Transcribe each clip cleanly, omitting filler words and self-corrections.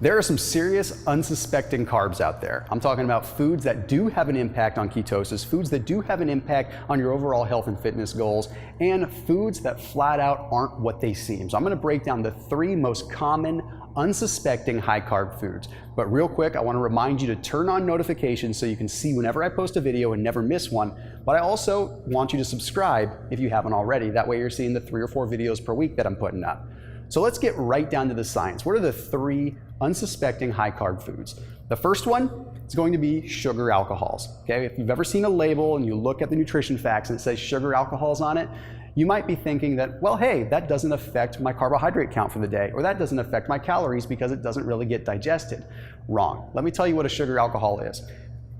There are some serious unsuspecting carbs out there. I'm talking about foods that do have an impact on ketosis, foods that do have an impact on your overall health and fitness goals, and foods that flat out aren't what they seem. So I'm going to break down the 3 most common unsuspecting high carb foods. But real quick, I want to remind you to turn on notifications so you can see whenever I post a video and never miss one. But I also want you to subscribe if you haven't already. That way you're seeing the 3 or 4 videos per week that I'm putting up. So let's get right down to the science. What are the 3 unsuspecting high carb foods? The first one is going to be sugar alcohols. Okay, if you've ever seen a label and you look at the nutrition facts and it says sugar alcohols on it, you might be thinking that, well, hey, that doesn't affect my carbohydrate count for the day, or that doesn't affect my calories because it doesn't really get digested. Wrong. Let me tell you what a sugar alcohol is.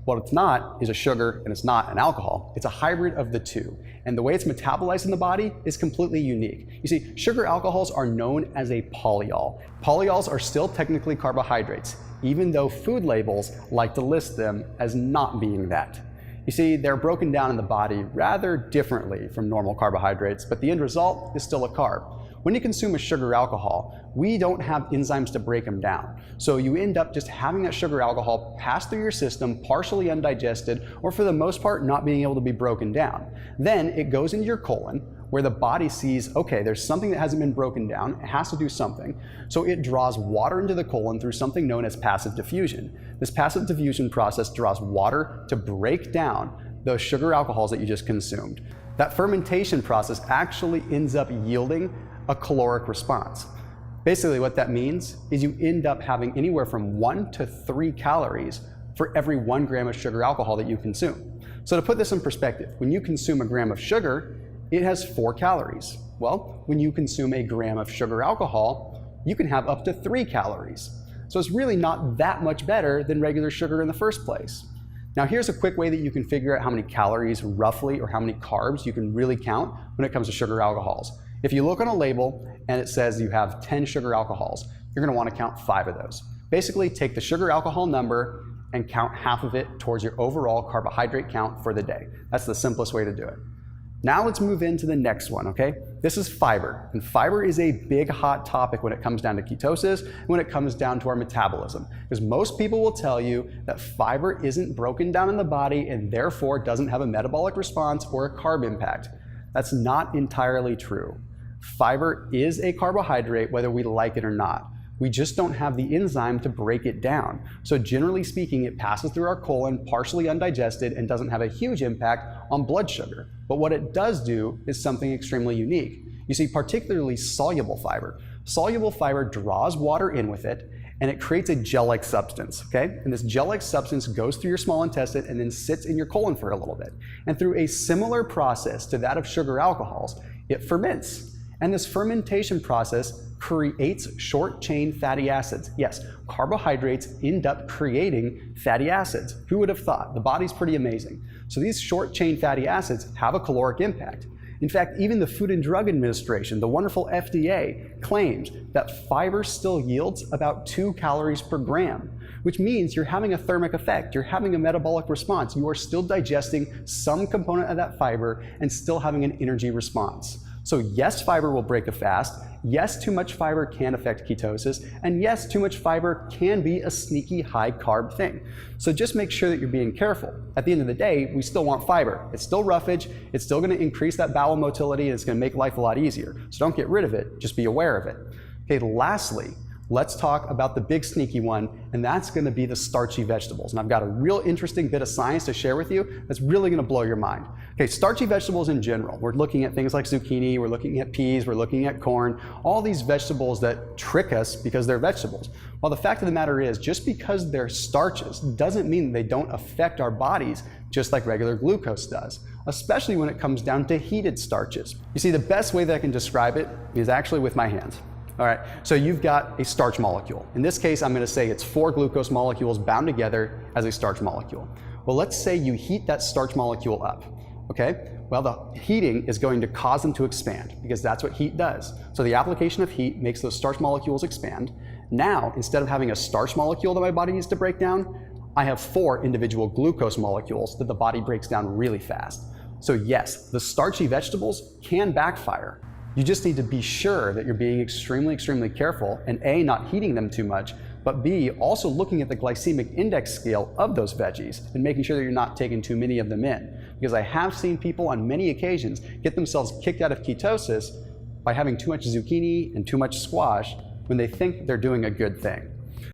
What it's not is a sugar, and it's not an alcohol. It's a hybrid of the two. And the way it's metabolized in the body is completely unique. You see, sugar alcohols are known as a polyol. Polyols are still technically carbohydrates, even though food labels like to list them as not being that. You see, they're broken down in the body rather differently from normal carbohydrates, but the end result is still a carb. When you consume a sugar alcohol, we don't have enzymes to break them down. So you end up just having that sugar alcohol pass through your system, partially undigested, or for the most part, not being able to be broken down. Then it goes into your colon, where the body sees, okay, there's something that hasn't been broken down, it has to do something. So it draws water into the colon through something known as passive diffusion. This passive diffusion process draws water to break down those sugar alcohols that you just consumed. That fermentation process actually ends up yielding a caloric response. Basically what that means is you end up having anywhere from 1 to 3 calories for every 1 gram of sugar alcohol that you consume. So to put this in perspective, when you consume a gram of sugar, it has 4 calories. Well, when you consume a gram of sugar alcohol, you can have up to 3 calories. So it's really not that much better than regular sugar in the first place. Now here's a quick way that you can figure out how many calories roughly, or how many carbs you can really count when it comes to sugar alcohols. If you look on a label and it says you have 10 sugar alcohols, you're going to want to count 5 of those. Basically, take the sugar alcohol number and count half of it towards your overall carbohydrate count for the day. That's the simplest way to do it. Now let's move into the next one, okay? This is fiber, and fiber is a big hot topic when it comes down to ketosis and when it comes down to our metabolism, because most people will tell you that fiber isn't broken down in the body and therefore doesn't have a metabolic response or a carb impact. That's not entirely true. Fiber is a carbohydrate whether we like it or not. We just don't have the enzyme to break it down. So generally speaking, it passes through our colon partially undigested and doesn't have a huge impact on blood sugar. But what it does do is something extremely unique. You see, particularly soluble fiber. Soluble fiber draws water in with it, and it creates a gel-like substance, okay? And this gel-like substance goes through your small intestine and then sits in your colon for a little bit. And through a similar process to that of sugar alcohols, it ferments. And this fermentation process creates short-chain fatty acids. Yes, carbohydrates end up creating fatty acids. Who would have thought? The body's pretty amazing. So these short-chain fatty acids have a caloric impact. In fact, even the Food and Drug Administration, the wonderful FDA, claims that fiber still yields about 2 calories per gram, which means you're having a thermic effect, you're having a metabolic response, you are still digesting some component of that fiber and still having an energy response. So yes, fiber will break a fast, yes, too much fiber can affect ketosis, and yes, too much fiber can be a sneaky high carb thing. So just make sure that you're being careful. At the end of the day, we still want fiber. It's still roughage, it's still gonna increase that bowel motility, and it's gonna make life a lot easier. So don't get rid of it, just be aware of it. Okay, lastly, let's talk about the big sneaky one, and that's gonna be the starchy vegetables. And I've got a real interesting bit of science to share with you that's really gonna blow your mind. Okay, starchy vegetables in general. We're looking at things like zucchini, we're looking at peas, we're looking at corn, all these vegetables that trick us because they're vegetables. Well, the fact of the matter is, just because they're starches doesn't mean they don't affect our bodies just like regular glucose does, especially when it comes down to heated starches. You see, the best way that I can describe it is actually with my hands. All right, so you've got a starch molecule. In this case, I'm gonna say it's 4 glucose molecules bound together as a starch molecule. Well, let's say you heat that starch molecule up, okay? Well, the heating is going to cause them to expand because that's what heat does. So the application of heat makes those starch molecules expand. Now, instead of having a starch molecule that my body needs to break down, I have 4 individual glucose molecules that the body breaks down really fast. So yes, the starchy vegetables can backfire. You just need to be sure that you're being extremely careful and A, not heating them too much, but B, also looking at the glycemic index scale of those veggies and making sure that you're not taking too many of them in. Because I have seen people on many occasions get themselves kicked out of ketosis by having too much zucchini and too much squash when they think they're doing a good thing.